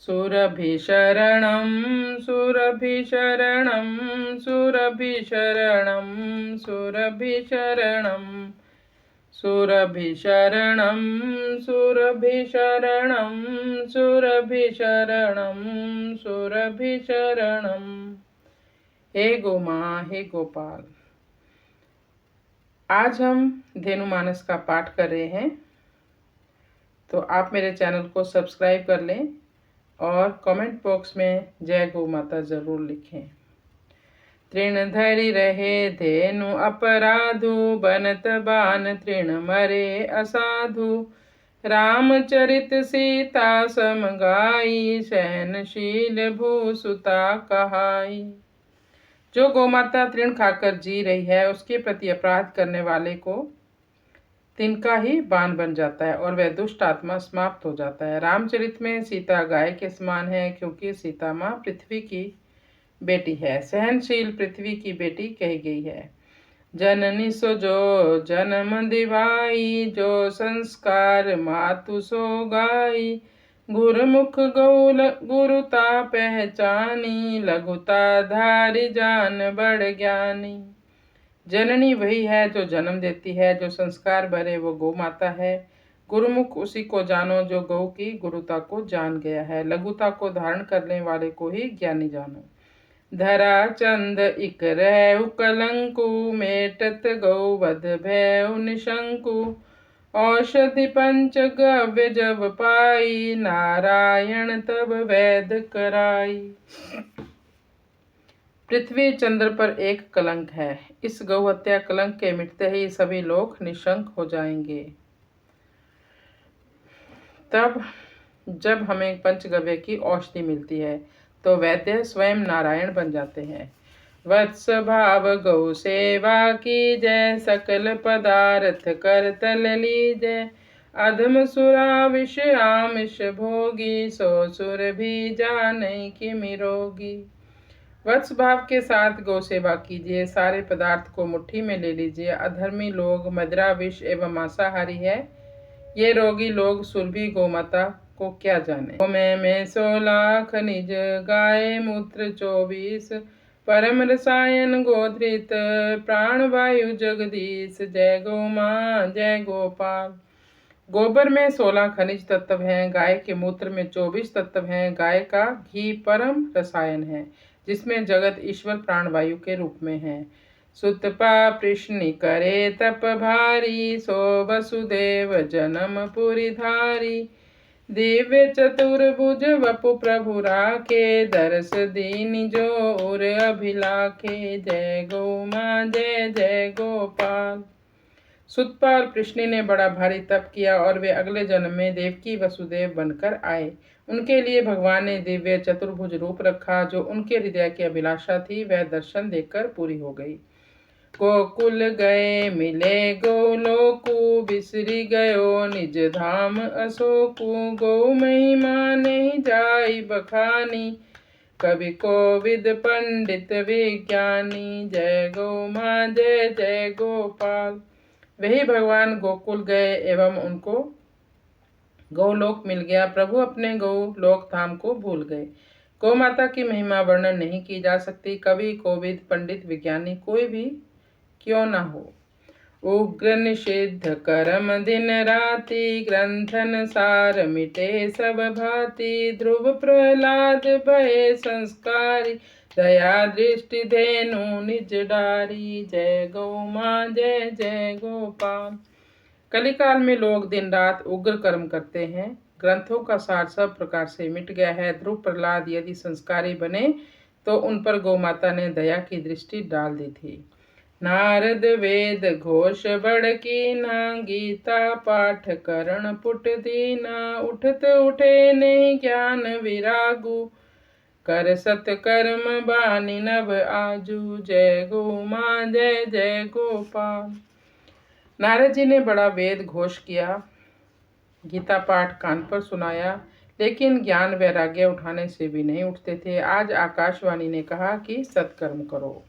सुरभिशरणं सुरभिशरणं सुरभिशरणं सुरभिशरणं सुरभिशरणं सुरभिशरणं सुरभिशरणं सुरभिशरणं। हे गोमाँ, हे गोपाल। आज हम धेनुमानस का पाठ कर रहे हैं, तो आप मेरे चैनल को सब्सक्राइब कर लें और कमेंट बॉक्स में जय गौ माता जरूर लिखें। तृणधरि रहे धेनु अपराधु, बनत बान तृण मरे असाधु। रामचरित सीता सम गाई, सहनशील भूसुता कहाई। जो गौमाता तृण खाकर जी रही है, उसके प्रति अपराध करने वाले को तिनका ही बाण बन जाता है और वह दुष्ट आत्मा समाप्त हो जाता है। रामचरित में सीता गाय के समान है, क्योंकि सीता माँ पृथ्वी की बेटी है, सहनशील पृथ्वी की बेटी कही गई है। जननी सो जो जन्म दिवाई, जो संस्कार मातु सो गाई। गुरुमुख गुरुता पहचानी, लघुता धारी जान बड़ ज्ञानी। जननी वही है जो जन्म देती है, जो संस्कार भरे वो गौ माता है। गुरुमुख उसी को जानो जो गौ की गुरुता को जान गया है। लघुता को धारण करने वाले को ही ज्ञानी जानो। धरा चंद इक रहु कलंकु, मेटत गौ वध भयउ निशंकु। औषधि पंच गव्य जब पाई, नारायण तब वैद कराई। पृथ्वी चंद्र पर एक कलंक है। इस गौहत्या कलंक के मिटते ही सभी लोग निशंक हो जाएंगे। तब जब हमें पंचगव्य की औषधि मिलती है तो वैद्य स्वयं नारायण बन जाते हैं। वत्स भाव गौ सेवा की जय, सकल पदार्थ कर तल लीजय। अधम सुरा विष आमिष भोगी, सो सुर भी जाने की मिरोगी। वत्स भाव के साथ गौ सेवा कीजिए, सारे पदार्थ को मुट्ठी में ले लीजिए। अधर्मी लोग मदिरा विष एवं मांसाहारी है, ये रोगी लोग सुरभि गौ माता को क्या जाने। में 16 खनिज, गाय मूत्र 24, परम रसायन गोधृत, प्राण वायु जगदीश। जय गौ माँ, जय गोपाल। गोबर में 16 खनिज तत्व हैं, गाय के मूत्र में 24 तत्व हैं। गाय का घी परम रसायन है, जिसमें जगत ईश्वर प्राणवायु के रूप में है। सुतपा प्रश्नि करे तप भारी, सो वसुदेव जन्म पुरी धारी। दिव्य चतुर्भुज वपु प्रभु राखे, दरस दीन जो उर अभिलाखे। जय गौ माँ, जय जय गोपाल। सुतपा और कृष्ण ने बड़ा भारी तप किया और वे अगले जन्म में देवकी वसुदेव बनकर आए। उनके लिए भगवान ने दिव्य चतुर्भुज रूप रखा, जो उनके हृदय की अभिलाषा थी वह दर्शन देखकर पूरी हो गई। गोकुल गए मिले गोलोकु, बिसरी गयो निज धाम अशोकु। गौ महिमा नहीं जाई बखानी, कवि कोविद पंडित विज्ञानी। जय गौ माँ, जय जय गोपाल। वही भगवान गोकुल गए एवं उनको गौलोक मिल गया। प्रभु अपने गौलोक धाम को भूल गए। गौ माता की महिमा वर्णन नहीं की जा सकती। कवि कोविद पंडित विज्ञानी कोई भी क्यों न हो। उग्र निषिद्ध कर्म दिन राति, ग्रंथन सार मिटे सब भांति। ध्रुव प्रहलाद भये संस्कारी, दया दृष्टि धेनु निज डारी। जय गौ माँ, जय जय गोपाल। कलिकाल में लोग दिन रात उग्र कर्म करते हैं। ग्रंथों का सार सब प्रकार से मिट गया है। ध्रुव प्रहलाद यदि संस्कारी बने तो उन पर गौ माता ने दया की दृष्टि डाल दी थी। नारद वेद घोष बड़की ना, गीता पाठ करण पुट दीना। उठत उठे नहीं ज्ञान विरागु, कर सत कर्म बानी नभ आजू। जय गौ माँ, जय जय गोपाल। नारद जी ने बड़ा वेद घोष किया, गीता पाठ कान पर सुनाया, लेकिन ज्ञान वैराग्य उठाने से भी नहीं उठते थे। आज आकाशवाणी ने कहा कि सत्कर्म करो।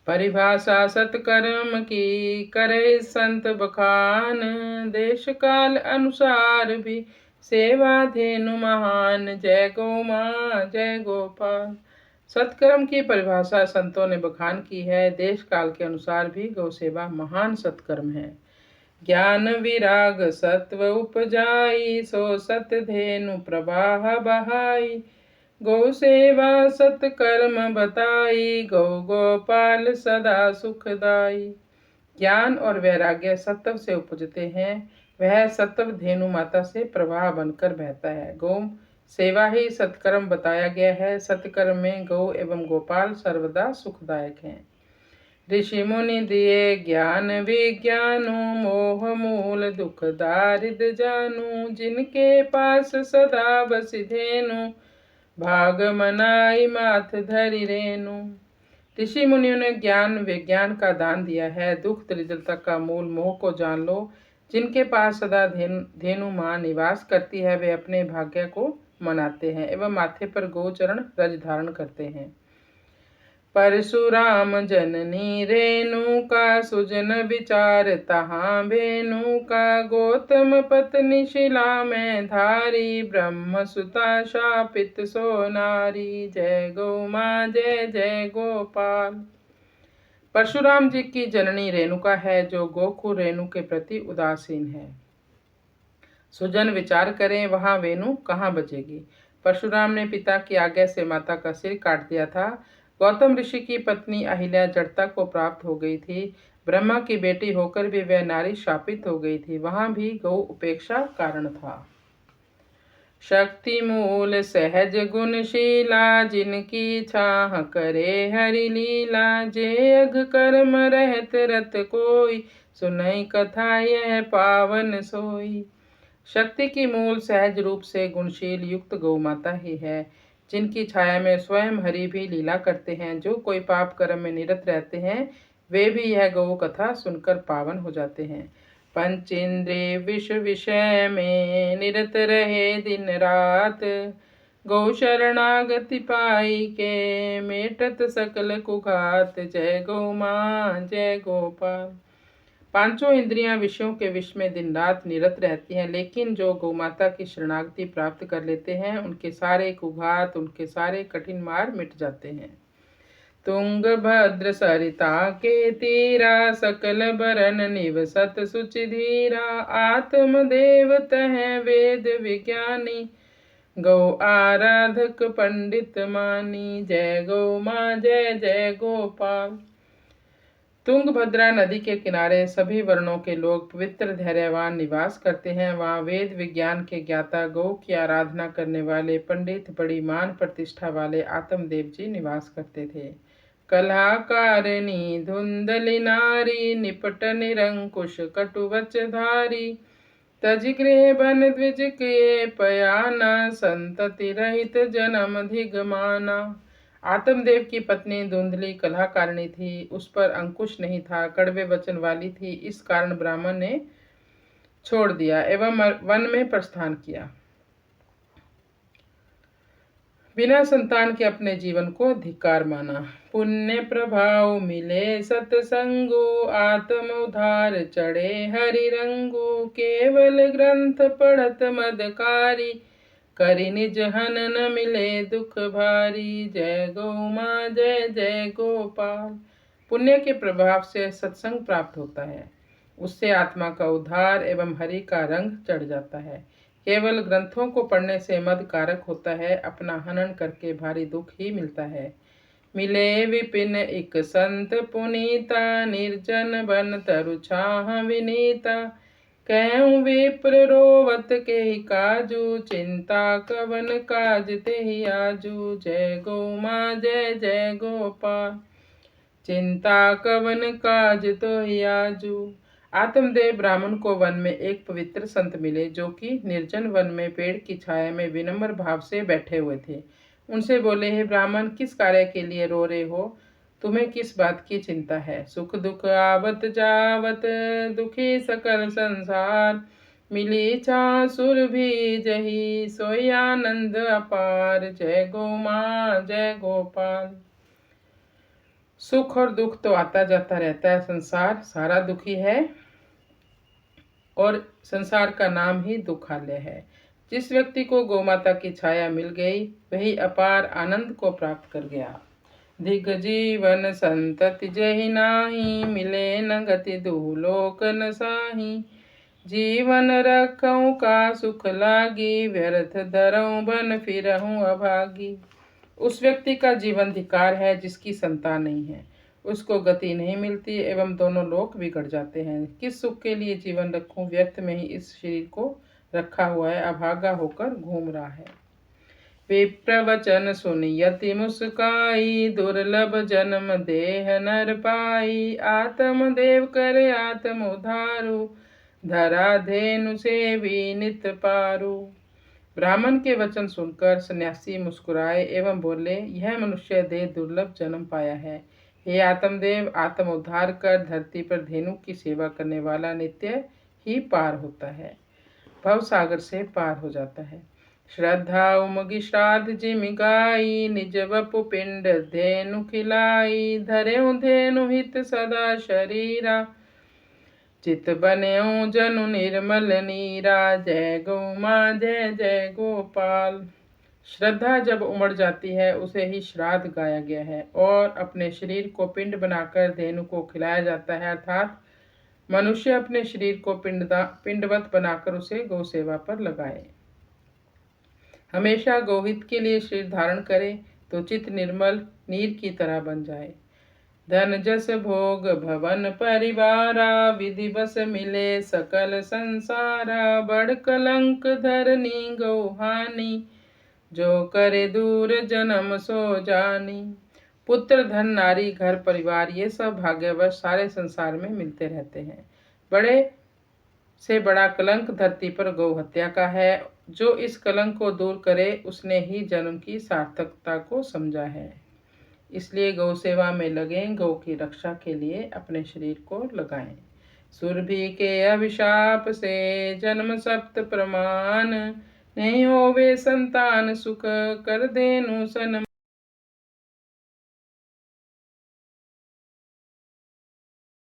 परिभाषा सत्कर्म की करे संत बखान, देश काल अनुसार भी सेवा धेनु महान, जय गौ माँ जय गोपाल। सत्कर्म की परिभाषा संतों ने बखान की है। देश काल के अनुसार भी गौ सेवा महान सत्कर्म है। ज्ञान विराग सत्व उपजाई, सो सत धेनु प्रवाह बहाई। गौ सेवा सत्कर्म बताई, गौ गोपाल सदा सुखदाई। ज्ञान और वैराग्य सत्व से उपजते हैं, वह सत्व धेनु माता से प्रवाह बनकर बहता है। गौ सेवा ही सत्कर्म बताया गया है। सत्कर्म में गौ एवं गोपाल सर्वदा सुखदायक हैं। ऋषि मुनि दिए ज्ञान विज्ञानु, मोह मूल दुख दारिद जानू। जिनके पास सदा बसी धेनु, भाग मनाई माथ धरि रेणु। ऋषि मुनियों ने ज्ञान विज्ञान का दान दिया है। दुख दरिद्रता का मूल मोह को जान लो। जिनके पास सदा धेनु माँ निवास करती है, वे अपने भाग्य को मनाते हैं एवं माथे पर गोचरण रज धारण करते हैं। परशुराम जननी रेणु का, सुजन विचार तहाँ भेनु का। गौतम पत्नी शिला में धारी, ब्रह्म सुता शापित सो नारी। जय गौ माँ जय जय गोपाल। परशुराम जी की जननी रेणुका है, जो गोखु रेणु के प्रति उदासीन है। सुजन विचार करें, वहां वेणु कहाँ बजेगी। परशुराम ने पिता की आज्ञा से माता का सिर काट दिया था। गौतम ऋषि की पत्नी अहिल्या जड़ता को प्राप्त हो गई थी। ब्रह्मा की बेटी होकर भी वह नारी शापित हो गई थी। वहां भी गौ उपेक्षा कारण था। शक्ति मूल सहज गुणशीला, जिनकी छाह करे हरि लीला। जे अघ कर्म रहत रत कोई, सुनई कथा यह पावन सोई। शक्ति की मूल सहज रूप से गुणशील युक्त गौ माता ही है, जिनकी छाया में स्वयं हरि भी लीला करते हैं। जो कोई पाप कर्म में निरत रहते हैं, वे भी यह गौ कथा सुनकर पावन हो जाते हैं। पंचेंद्रिय विषय में निरत रहे दिन रात, गौ शरणागति पाई के मेटत सकल कुघात। जय गौ माँ जय गोपाल। पांचों इंद्रियां विषयों के विष में दिन रात निरत रहती हैं, लेकिन जो गौ माता की शरणागति प्राप्त कर लेते हैं, उनके सारे कुघात, उनके सारे कठिन मार्ग मिट जाते हैं। तुंगभद्र सरिता के तीरा, सकल बरन निवसत सुचि धीरा। आत्मदेव तह वेद विज्ञानी, गौ आराधक पंडित मानी। जय गौ माँ जय जय गोपाल। तुंगभद्रा नदी के किनारे सभी वर्णों के लोग पवित्र धैर्यवान निवास करते हैं। वहाँ वेद विज्ञान के ज्ञाता, गौ की आराधना करने वाले पंडित, बड़ी मान प्रतिष्ठा वाले आत्मदेव जी निवास करते थे। कलाकारिणी धुंधली नारी, निपट निरंकुश कटुवच धारी। तज गृह बन द्विज के पयाना, संतति रहित जन्म धिगमाना। आत्मदेव की पत्नी धुंधली कलाकारिणी थी, उस पर अंकुश नहीं था, कड़वे वचन वाली थी। इस कारण ब्राह्मण ने छोड़ दिया एवं वन में प्रस्थान किया। बिना संतान के अपने जीवन को धिक्कार माना। पुण्य प्रभाव मिले सत्संगो, आत्म उद्धार चढ़े हरि रंगो। केवल ग्रंथ पढ़त मदकारी, करि निज हनन मिले दुख भारी। जय गौ माँ जय जय गोपाल। पुण्य के प्रभाव से सत्संग प्राप्त होता है, उससे आत्मा का उद्धार एवं हरि का रंग चढ़ जाता है। केवल ग्रंथों को पढ़ने से मद कारक होता है, अपना हनन करके भारी दुख ही मिलता है। मिले विपिन एक संत पुनीता, निर्जन बन तरु छाह विनीता। कहूँ विप्र रोवत के ही काजू, चिंता कवन काज ते ही आजू। जय गौ माँ जय जय गोपाल। चिंता कवन काज तो ही आजू। आत्मदेव ब्राह्मण को वन में एक पवित्र संत मिले, जो कि निर्जन वन में पेड़ की छाया में विनम्र भाव से बैठे हुए थे। उनसे बोले, हे ब्राह्मण, किस कार्य के लिए रो रहे हो? तुम्हें किस बात की चिंता है? सुख दुख आवत जावत, दुखी सकल संसार। मिली छा सुर भी जही, सोई आनंद अपार। जय गौ माँ जय गोपाल। सुख और दुख तो आता जाता रहता है। संसार सारा दुखी है और संसार का नाम ही दुखालय है। जिस व्यक्ति को गौमाता की छाया मिल गई वही अपार आनंद को प्राप्त कर गया। दिग जीवन संतति जहि नाही, मिले न गति दुलोक न साही। जीवन रखऊँ का सुख लागी, व्यर्थ धरऊँ बन फिरहूँ अभागी। उस व्यक्ति का जीवन धिक्कार है जिसकी संतान नहीं है, उसको गति नहीं मिलती एवं दोनों लोक बिगड़ जाते हैं। किस सुख के लिए जीवन रखूं, व्यर्थ में ही इस शरीर को रखा हुआ है, अभागा होकर घूम रहा है। विप्रवचन सुनि यति मुस्काई, दुर्लभ जन्म देह नर पाई। आत्म देव करे आत्म उधारू, धरा धेनु सेवी नित पारू। ब्राह्मण के वचन सुनकर सन्यासी मुस्कुराए एवं बोले, यह मनुष्य देह दुर्लभ जन्म पाया है। हे आत्मदेव, आत्म उद्धार कर धरती पर धेनु की सेवा करने वाला नित्य ही पार होता है, भव सागर से पार हो जाता है। श्रद्धा उमगी श्राद्ध जिमि गाई, निज वपु पिंड धेनु खिलाई। धरेउ धेनु हित सदा शरीरा, चित बन्यो जनु निर्मल नीरा। जय गौ माँ जय जय गोपाल। श्रद्धा जब उमड़ जाती है उसे ही श्राद्ध गाया गया है और अपने शरीर को पिंड बनाकर धेनु को खिलाया जाता है, अर्थात मनुष्य अपने शरीर को पिंडवत बनाकर उसे गौ सेवा पर लगाए। हमेशा गौहित के लिए शरीर धारण करे तो चित्त निर्मल नीर की तरह बन जाए। धन जस भोग भवन परिवारा, विधि बस मिले सकल संसारा। बड़ कलंक धरनी गौहानी, जो करे दूर जन्म सो जानी। पुत्र धन नारी घर परिवार ये सब भाग्यवश सारे संसार में मिलते रहते हैं। बड़े से बड़ा कलंक धरती पर गौ हत्या का है। जो इस कलंक को दूर करे उसने ही जन्म की सार्थकता को समझा है। इसलिए गौ सेवा में लगें, गौ की रक्षा के लिए अपने शरीर को लगाएं। सुरभि के अभिशाप से जन्म सप्त प्रमाण, नहीं होवे संतान सुख कर धेनु सन।